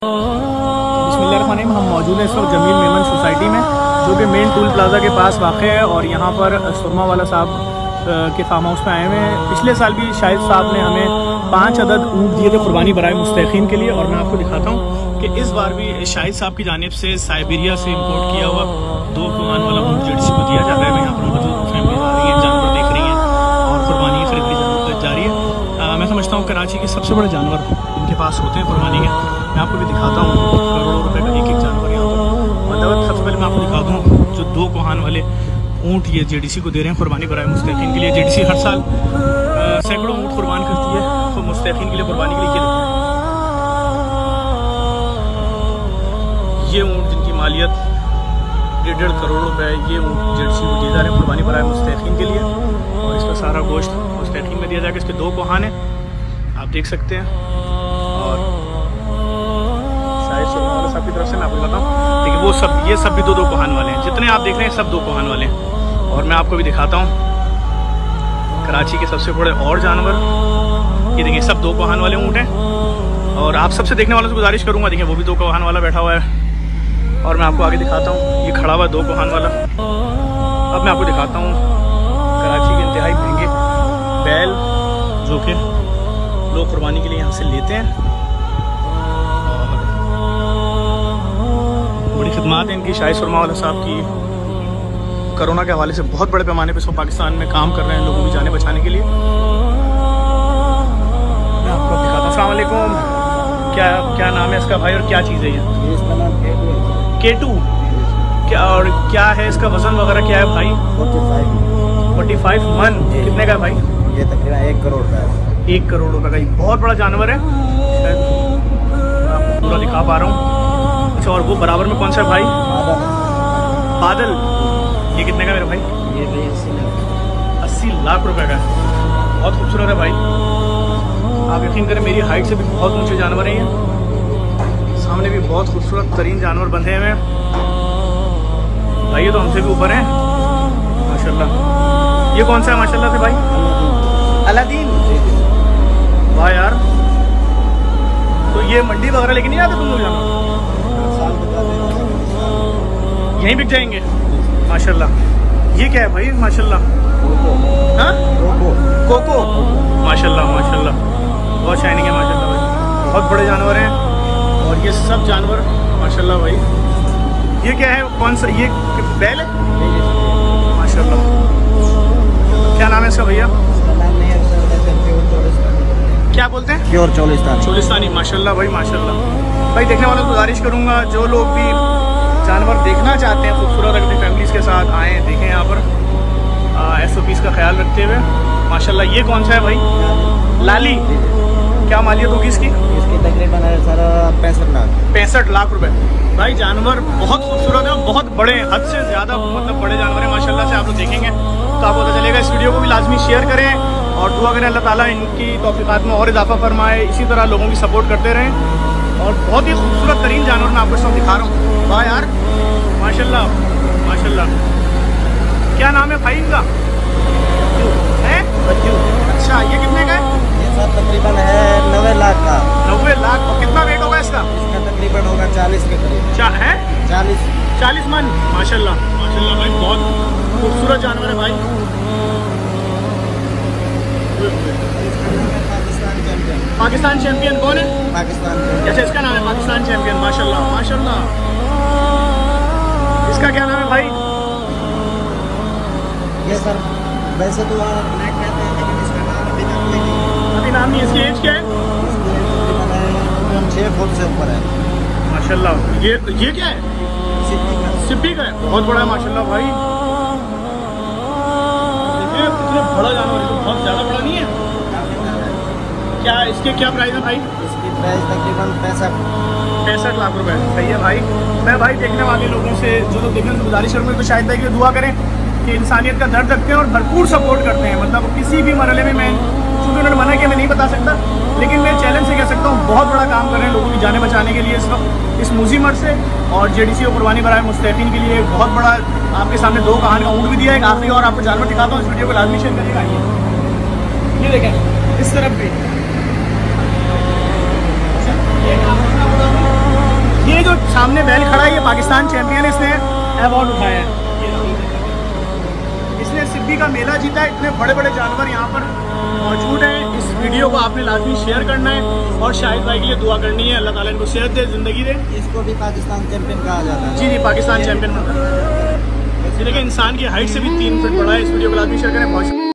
बिस्मिल्लाहिर्रहमानिर्रहीम। हम मौजूद हैं इस वक्त जमील मेमन सोसाइटी में, जो कि मेन टूल प्लाजा के पास वाक़ है। और यहाँ पर सुरमा वाला साहब के फार्म हाउस में आए हुए हैं। पिछले साल भी शाहिद साहब ने हमें 5 अदद ऊँट दिए थे कुर्बानी बराए मुस्तहीक़ीन के लिए। और मैं आपको दिखाता हूँ कि इस बार भी शाहिद साहब की जानिब से साइबेरिया से इम्पोर्ट किया हुआ 2 कुर्बान वाला ऊँट जर्सी को दिया जा रहा है। मैं यहाँ पर मौजूद फैमिली आ रही है, जानवर देख रही है और कुर्बानी की खरीदी जा रही है। मैं समझता हूँ कराची के सबसे बड़े जानवर इनके पास होते हैं कुर्बानी के। मैं आपको भी दिखाता हूँ करोड़ों रुपए का एक जानवर यहाँ पर। मतलब सबसे पहले मैं आपको दिखा दूँ जो 2 कोहान वाले ऊँट ये जेडीसी को दे रहे हैं कुर्बानी बराए मुस्तहीक़ीन के लिए। जेडीसी हर साल सैकड़ों ऊँट कुर्बान करती है तो मुस्तहीक़ीन के लिए कुर्बानी के लिए ये ऊँट जिनकी मालियत 1.5 करोड़ रुपए, ये ऊँट जेडीसी को दिए जा रहे हैं कुर्बानी बराए मुस्तहीक़ीन के लिए। और इसका सारा गोश्त मुस्तहीक़ीन में दिया जाएगा। इसके 2 कोहान हैं, आप देख सकते हैं। और शायद सुरमा साहब की तरफ से मैं आपको बताऊँ, लेकिन वो सब ये सब भी 2 कोहान वाले हैं। जितने आप देख रहे हैं सब 2 कोहान वाले हैं। और मैं आपको भी दिखाता हूँ कराची के सबसे बड़े और जानवर। ये देखिए सब 2 कोहान वाले ऊँट हैं। और आप सबसे देखने वालों से गुजारिश करूँगा, देखिए वो भी 2 कोहान वाला बैठा हुआ है। और मैं आपको आगे दिखाता हूँ, ये खड़ा हुआ 2 कोहान वाला। अब मैं आपको दिखाता हूँ कराची के इंतहाई महंगे बैल जो कि लोग कुर्बानी के लिए यहाँ से लेते हैं। और बड़ी खिदमत है इनकी। शाहिद सुरमा वाला साहब की कोरोना के हवाले से बहुत बड़े पैमाने पे पाकिस्तान में काम कर रहे हैं लोगों की जानें बचाने के लिए। मैं आपको दिखाता हूँ। अस्सलाम वालेकुम। क्या नाम है इसका भाई और क्या चीज़ है ये? इसका नाम केटू। क्या और क्या है इसका वजन वगैरह क्या है भाई? 45 मन। कितने का है भाई? ये तकरीबन 1 करोड़ का है। 1 करोड़ रुपए का ये बहुत बड़ा जानवर है। शायद मैं आपको पूरा दिखा पा रहा हूँ। अच्छा, और वो बराबर में कौन सा है भाई? बादल। ये कितने का मेरा भाई? ये 80 लाख रुपए का है। बहुत खूबसूरत है भाई। आप यकीन करें मेरी हाइट से भी बहुत ऊंचे जानवर हैं ये। सामने भी बहुत खूबसूरत तरीन जानवर बंधे हुए हैं भाई। ये तो हमसे भी ऊपर हैं माशाल्लाह। ये कौन सा है माशाल्लाह से भाई? अलादीन। वाह यार। तो ये मंडी वगैरह लेके नहीं आते तुम लोग? जाना यहीं बिक जाएंगे माशाल्लाह। ये क्या है भाई माशाल्लाह? हाँ, कोको। माशाल्लाह माशाल्लाह, बहुत शाइनिंग है माशाल्लाह भाई। बहुत बड़े जानवर हैं। और ये सब जानवर माशाल्लाह भाई। ये क्या है? कौन सा? ये बैल है माशाल्लाह। क्या नाम है इसका भैया? क्या बोलते हैं? प्योर चोलिस्तानी। माशाल्लाह भाई माशाल्लाह। भाई देखने वालों को गुजारिश करूँगा जो लोग भी जानवर देखना चाहते हैं खूबसूरत, अपनी फैमिलीज़ के साथ आएँ, देखें यहाँ पर SOPs का ख्याल रखते हुए माशाल्लाह। ये कौन सा है भाई? लाली। क्या मालियत होगी इसकी? इसकी तकरीबन 65 लाख रुपए। भाई जानवर बहुत खूबसूरत है और बहुत बड़े, हद से ज़्यादा मतलब बड़े जानवर हैं माशाल्लाह से। आप लोग देखेंगे तो आपको पता चलेगा। इस वीडियो को भी लाजमी शेयर करें और दुआ करें अल्लाह ताला इनकी तौफीक़ात में और इजाफा फरमाए। इसी तरह लोगों की सपोर्ट करते रहें। और बहुत ही खूबसूरत तरीन जानवर मैं आपको सब दिखा रहा हूँ। वाह यार माशाल्लाह माशाल्लाह। क्या नाम है भाई इनका? है? अच्छा, ये कितने का है? ये सब तकरीबन है 90 लाख का। 90 लाख। और कितना वेट होगा इसका? इसका तकरीबन होगा 40 के करीब। है 40 मन। माशाल्लाह माशाल्लाह भाई, बहुत खूबसूरत जानवर है भाई। पाकिस्तान चैंपियन कौन है? पाकिस्तान। जैसे इसका नाम है पाकिस्तान चैंपियन। माशाल्लाह माशाल्लाह। इसका क्या नाम है भाई? ये सर वैसे तो ब्लैक कहते हैं, लेकिन इसका नाम अभी तक नहीं। अभी नाम नहीं। इसकी एज क्या है? 6 फुट से ऊपर है माशाल्लाह। ये क्या है? सिप्पी का है। बहुत बड़ा है माशाल्लाह भाई। देखिए कितने बड़ा जानवर है, तो बहुत ज़्यादा बड़ा नहीं है। क्या इसके क्या प्राइस है भाई? इसकी प्राइस तकरीबन 65 लाख रुपए। सही है भाई। मैं भाई देखने वाले लोगों से, जो लोग देखने से गुजारिश करूँगा तो शायद भाई कि दुआ करें कि इंसानियत का दर्द रखते हैं और भरपूर सपोर्ट करते हैं। मतलब किसी भी मरहले में, मैं चूँकि उन्होंने मना किया मैं नहीं बता सकता, लेकिन मैं चैलेंज से कह सकता हूँ बहुत बड़ा काम कर रहे हैं लोगों की जानें बचाने के लिए इस वक्त इस मूजी मर्ज से। और जेडीसी को कुर्बानी बराए मुस्तहीक़ीन के लिए एक बहुत बड़ा आपके सामने 2 कहान का ऊँट भी दिया है। एक आखिरी और आपको जानवर दिखाता हूँ, इस वीडियो को लाजमी शेयर करिएगा। ये देखें इस तरफ भी सामने बैल खड़ा है, ये पाकिस्तान चैंपियन, इसने अवार्ड उठाया है। इसने सिब्बी का मेला जीता है। इतने बड़े बड़े जानवर यहाँ पर मौजूद हैं। इस वीडियो को आपने लाजमी शेयर करना है और शाहिद भाई के लिए दुआ करनी है, अल्लाह ताला इनको सेहत दे, ज़िंदगी दे। इसको भी पाकिस्तान चैंपियन कहा जाता है। जी, पाकिस्तान चैंपियन। देखिए इंसान की हाइट से भी 3 फीट बड़ा है। इस वीडियो को लाजमी शेयर करें। बहुत